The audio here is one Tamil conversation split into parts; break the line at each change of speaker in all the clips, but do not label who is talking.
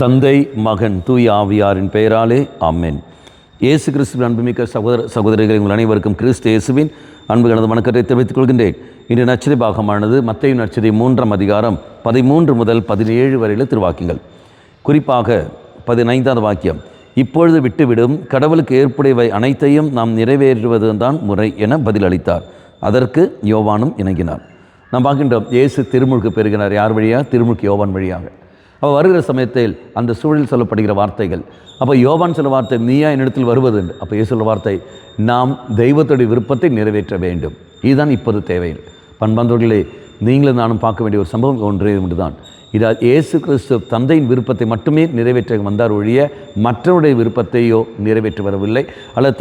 தந்தை, மகன், தூய ஆவியாரின் பெயராலே ஆமென். இயேசு கிறிஸ்துவின் அன்புமிக்க சகோதரிகளை உங்கள் அனைவருக்கும் கிறிஸ்து இயேசுவின் அன்பு கலந்த வணக்கத்தை தெரிவித்துக் கொள்கின்றேன். இன்று நற்செய்தி பாகமானது மத்தேயு நற்செய்தி 3ஆம் அதிகாரம் 13 முதல் 17 வரையில திருவாக்கியங்கள். குறிப்பாக 15வது வாக்கியம், இப்பொழுது விட்டுவிடும், கடவுளுக்கு ஏற்புடையவை அனைத்தையும் நாம் நிறைவேற்றுவதுதான் முறை என பதிலளித்தார். அதற்கு யோவானும் இணங்கினார். நாம் பார்க்கின்றோம், இயேசு திருமுழுக்கு பெறுகிறார். யார் வழியாக? திருமுழுக்கு யோவான் வழியாக. அவள் வருகிற சமயத்தில் அந்த சூழலில் சொல்லப்படுகிற வார்த்தைகள், அப்போ யோவான் சொல்ல வார்த்தை, நீயா என்னிடத்தில் வருவது என்று. அப்போ இயேசு சொல்ல வார்த்தை, நாம் தெய்வத்துடைய விருப்பத்தை நிறைவேற்ற வேண்டும். இதுதான் இப்போது தேவை. பண்பாந்தவர்களே, நீங்களும் நானும் பார்க்க வேண்டிய ஒரு சம்பவம் ஒன்றே ஒன்றுதான். இதில் இயேசு கிறிஸ்து தந்தையின் விருப்பத்தை மட்டுமே நிறைவேற்ற வந்தார் ஒழிய மற்றவருடைய விருப்பத்தையோ நிறைவேற்றி வரவில்லை, அல்லது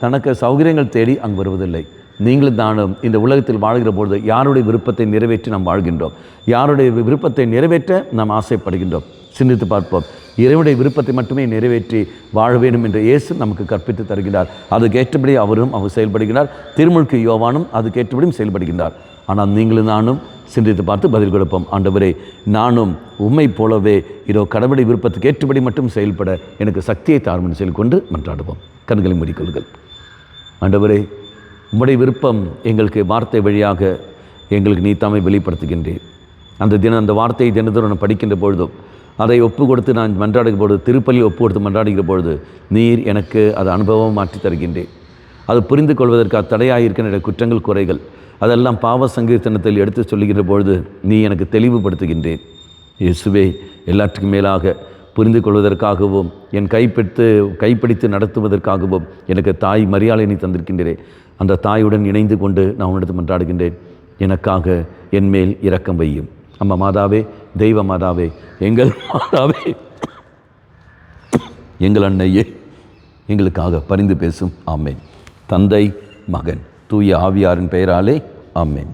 தனக்கு சௌகரியங்கள் தேடி அங்கு வருவதில்லை. நீங்களும் நானும் இந்த உலகத்தில் வாழ்கிற பொழுது யாருடைய விருப்பத்தை நிறைவேற்றி நாம் வாழ்கின்றோம்? யாருடைய விருப்பத்தை நிறைவேற்ற நாம் ஆசைப்படுகின்றோம்? சிந்தித்து பார்ப்போம். இறைவனுடைய விருப்பத்தை மட்டுமே நிறைவேற்றி வாழ வேண்டும் என்று இயேசு நமக்கு கற்பித்து தருகிறார். அதுக்கேற்றபடி அவர் செயல்படுகிறார். திருமுழுக்கு யோவானும் அதுக்கேற்றபடியும் செயல்படுகின்றார். ஆனால் நீங்களும் நானும் சிந்தித்து பார்த்து பதில் கொடுப்போம். ஆண்டவரே, நானும் உம்மை போலவே இதோ கடவுளுடைய விருப்பத்துக்கு ஏற்றபடி மட்டும் செயல்பட எனக்கு சக்தியை தாரும் செயல் கொண்டு மன்றாடுவோம். கண்களை மூடிக்கொள்ளுங்கள். ஆண்டவரே, உம்முடைய விருப்பம் எங்களுக்கு வார்த்தை வழியாக எங்களுக்கு நீ தாமே வெளிப்படுத்துகின்றேன். அந்த வார்த்தையை தினத்தோடு நான் படிக்கின்ற பொழுதும், அதை ஒப்பு கொடுத்து நான் மன்றாடுகிற பொழுது, திருப்பலி ஒப்பு கொடுத்து மன்றாடுகிற பொழுது நீர் எனக்கு அது அனுபவம் மாற்றி தருகின்றேன். அது புரிந்து கொள்வதற்கு தடையாக இருக்கின்ற குற்றங்கள், குறைகள் அதெல்லாம் பாவ சங்கீர்த்தனத்தில் எடுத்து சொல்லுகின்ற பொழுது நீ எனக்கு தெளிவுபடுத்துகின்றேன். இயேசுவே, எல்லாற்றுக்கும் மேலாக புரிந்து கொள்வதற்காகவும் என் கைப்பிடித்து நடத்துவதற்காகவும் எனக்கு தாய் மரியாதை நீ தந்திருக்கின்றேன். அந்த தாயுடன் இணைந்து கொண்டு நான் உன்னிடத்தில் மன்றாடுகின்றேன். எனக்காக என் மேல் இரக்கம் வையும். அம்மா மாதாவே, தெய்வ மாதாவே, எங்கள் மாதாவே, எங்கள் அன்னையே, எங்களுக்காக பரிந்து பேசும். ஆமேன். தந்தை, மகன், தூய ஆவியாரின் பெயராலே ஆமேன்.